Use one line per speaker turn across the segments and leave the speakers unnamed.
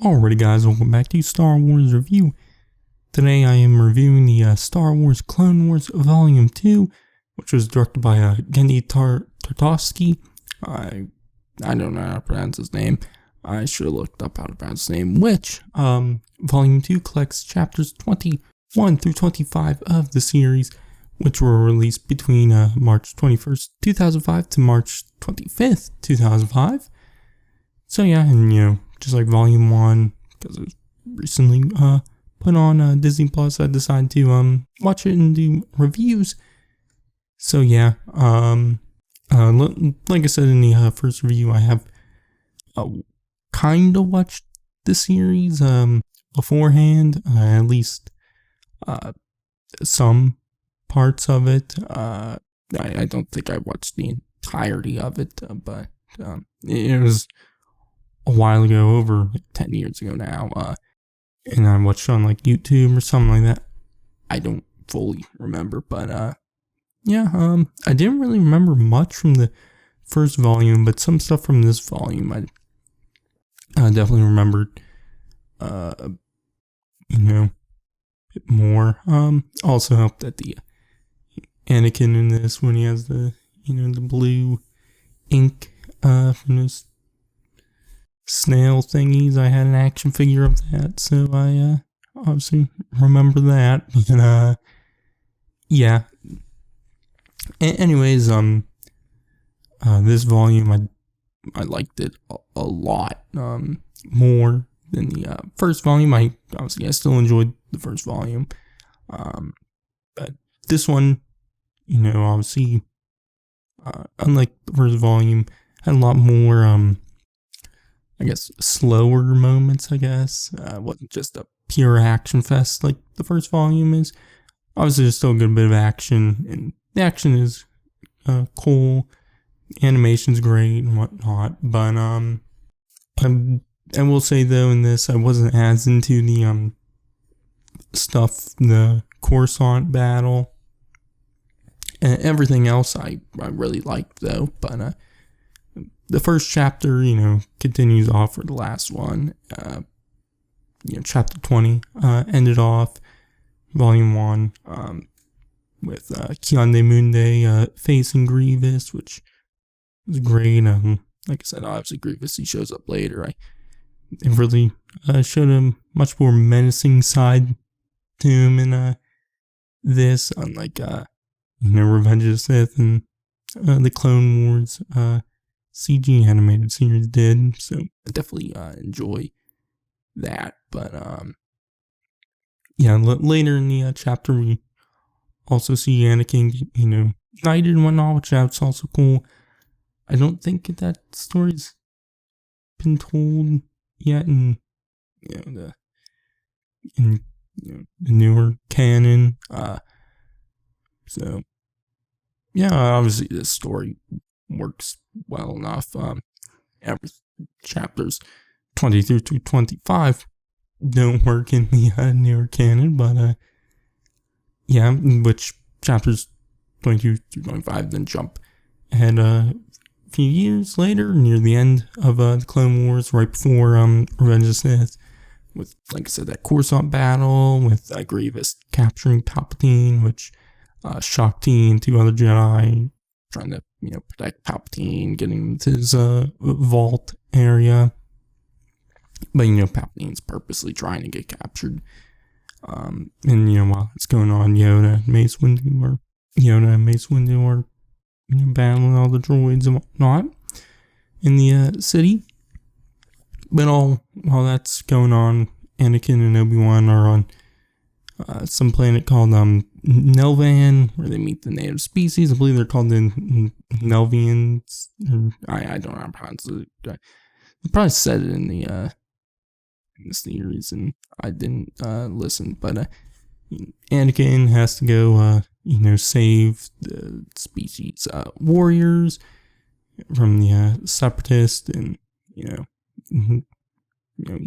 Alrighty guys, welcome back to Star Wars Review. Today I am reviewing the Star Wars Clone Wars Volume 2, which was directed by Genndy Tartakovsky. I don't know how to pronounce his name. I should have looked up how to pronounce his name, which Volume 2 collects chapters 21 through 25 of the series, which were released between March 21st, 2005 to March 25th, 2005. So yeah, and just like Volume 1, because it was recently put on Disney Plus, I decided to watch it and do reviews. So yeah, like I said in the first review, I have kind of watched the series beforehand, at least some parts of it. I don't think I watched the entirety of it, but it was a while ago, over 10 years ago now, and I watched it on like YouTube or something like that. I don't fully remember, but yeah, I didn't really remember much from the first volume, but some stuff from this volume I definitely remembered, a bit more. Also helped that the Anakin in this, when he has the, the blue ink from his snail thingies, I had an action figure of that, so I obviously remember that. But yeah. Anyways, this volume I liked it a lot more than the first volume. I still enjoyed the first volume, but this one, obviously, unlike the first volume, had a lot more slower moments, wasn't just a pure action fest like the first volume is. Obviously, there's still a good bit of action, and the action is cool, animation's great and whatnot, but I will say though, in this, I wasn't as into the the Coruscant battle, and everything else I really liked though, but the first chapter, continues off for the last one. Chapter 20 ended off Volume 1 with Ki-Adi-Mundi facing Grievous, which was great. Like I said, obviously Grievous, he shows up later. It really showed a much more menacing side to him in this, unlike Revenge of the Sith and the Clone Wars CG animated series did. So I definitely enjoy that. But yeah, later in the chapter we also see Anakin, knighted and whatnot, which that's also cool. I don't think that story's been told yet in the newer canon. So yeah, obviously this story works well enough. Every chapters 23 through 25 don't work in the newer canon, but yeah, which chapters 22 through 25 then jump ahead a few years later, near the end of the Clone Wars, right before Revenge of the Sith, with, like I said, that Coruscant battle with Grievous capturing Palpatine, which Shaak Ti and two other Jedi trying to protect Palpatine, getting him to his vault area. But Palpatine's purposely trying to get captured. And while it's going on, Yoda and Mace Windu are battling all the droids and whatnot in the city. But while that's going on, Anakin and Obi-Wan are on some planet called Nelvan, where they meet the native species. I believe they're called the Nelvians. I don't know how to pronounce it. They probably said it in the series, and I didn't listen. But Anakin has to go, save the species warriors from the separatists, and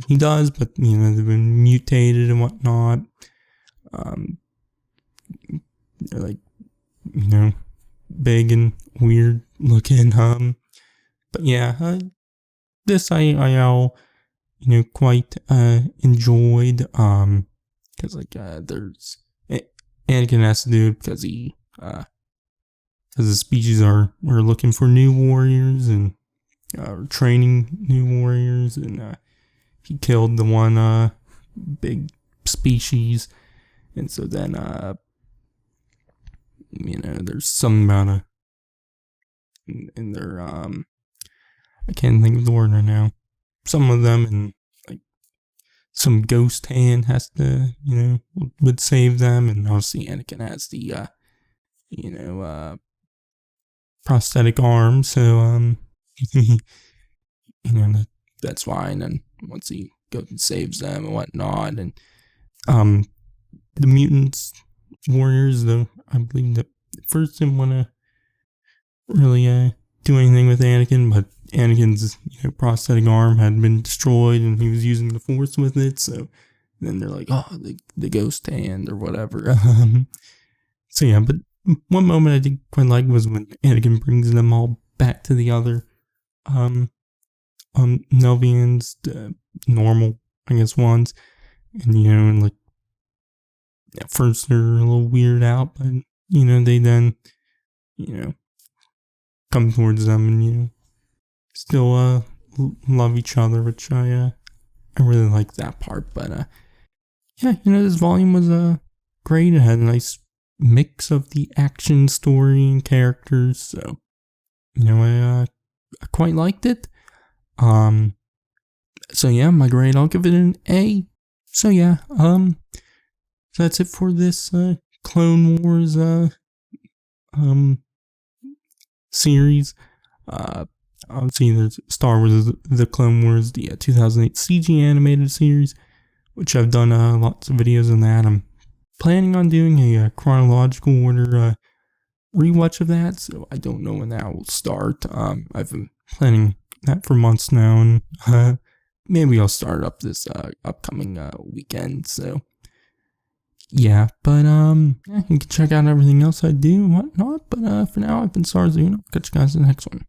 he does, but they've been mutated and whatnot. They're like, big and weird looking. But yeah, this I'll quite enjoyed. Because there's Anakin has to do it because because the species are looking for new warriors and training new warriors, and he killed the one big species, and so then there's some amount of in their I can't think of the word right now. Some of them, and like some ghost hand has to would save them, and obviously Anakin has the prosthetic arm, so that's fine. And once he goes and saves them and whatnot, and the mutants warriors, though, I believe that first didn't want to really do anything with Anakin, but Anakin's prosthetic arm had been destroyed and he was using the Force with it, so then they're like, oh, the ghost hand or whatever. So yeah, but one moment I did quite like was when Anakin brings them all back to the other Nelvians, the normal, I guess, ones, and like at first they're a little weirded out, but they then come towards them and still love each other, which I really like that part. But yeah, this volume was great. It had a nice mix of the action, story, and characters, so I quite liked it. So yeah, my grade, I'll give it an A. So yeah, so that's it for this Clone Wars series. Obviously there's Star Wars The Clone Wars, the 2008 CG animated series, which I've done lots of videos on that. I'm planning on doing a chronological order rewatch of that, so I don't know when that will start. I've been planning that for months now, and maybe I'll start up this upcoming weekend. So yeah, but you can check out everything else I do and whatnot. But for now, I've been Sarzoon. I'll catch you guys in the next one.